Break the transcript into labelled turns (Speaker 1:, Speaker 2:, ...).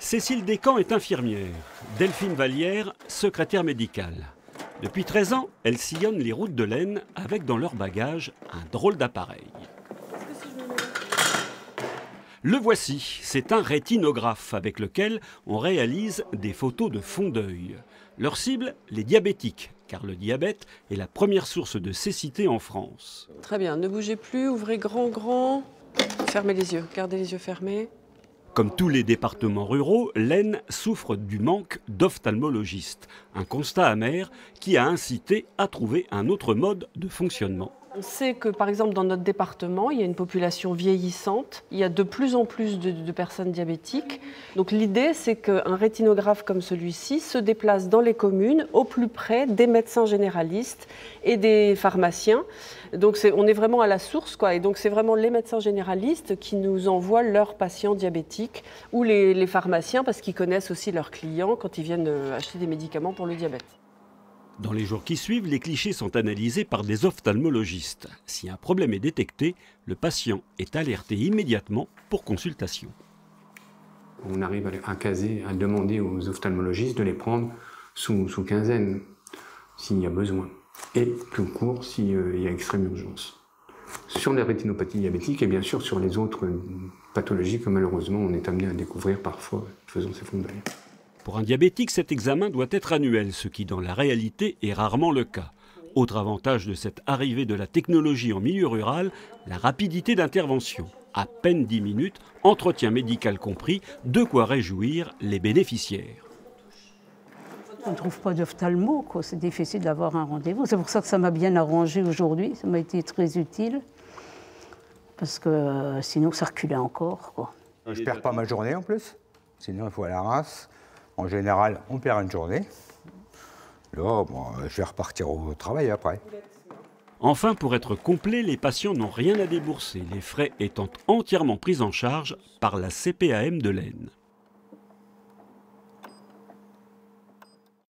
Speaker 1: Cécile Descamps est infirmière, Delphine Vallière, secrétaire médicale. Depuis 13 ans, elle sillonne les routes de l'Aisne avec dans leur bagage un drôle d'appareil. Le voici, c'est un rétinographe avec lequel on réalise des photos de fond d'œil. Leur cible, les diabétiques, car le diabète est la première source de cécité en France.
Speaker 2: Très bien, ne bougez plus, ouvrez grand. Fermez les yeux, gardez les yeux fermés.
Speaker 1: Comme tous les départements ruraux, l'Aisne souffre du manque d'ophtalmologistes. Un constat amer qui a incité à trouver un autre mode de fonctionnement.
Speaker 2: On sait que, par exemple, dans notre département, il y a une population vieillissante. Il y a de plus en plus de personnes diabétiques. Donc l'idée, c'est qu'un rétinographe comme celui-ci se déplace dans les communes au plus près des médecins généralistes et des pharmaciens. Donc on est vraiment à la source, quoi. Et donc c'est vraiment les médecins généralistes qui nous envoient leurs patients diabétiques ou les pharmaciens parce qu'ils connaissent aussi leurs clients quand ils viennent acheter des médicaments pour le diabète.
Speaker 1: Dans les jours qui suivent, les clichés sont analysés par des ophtalmologistes. Si un problème est détecté, le patient est alerté immédiatement pour consultation.
Speaker 3: On arrive à demander aux ophtalmologistes de les prendre sous quinzaine, s'il y a besoin, et plus court s'il y a extrême urgence. Sur les rétinopathies diabétiques et bien sûr sur les autres pathologies que malheureusement on est amené à découvrir parfois en faisant ces fonds d'œil.
Speaker 1: Pour un diabétique, cet examen doit être annuel, ce qui dans la réalité est rarement le cas. Autre avantage de cette arrivée de la technologie en milieu rural, la rapidité d'intervention. À peine 10 minutes, entretien médical compris, de quoi réjouir les bénéficiaires.
Speaker 4: On ne trouve pas d'ophtalmo, quoi. C'est difficile d'avoir un rendez-vous. C'est pour ça que ça m'a bien arrangé aujourd'hui, ça m'a été très utile, parce que sinon ça reculait encore, quoi.
Speaker 5: Je perds pas ma journée en plus, sinon il faut aller à la race. En général, on perd une journée. Là, bon, je vais repartir au travail après.
Speaker 1: Enfin, pour être complet, les patients n'ont rien à débourser, les frais étant entièrement pris en charge par la CPAM de l'Aisne.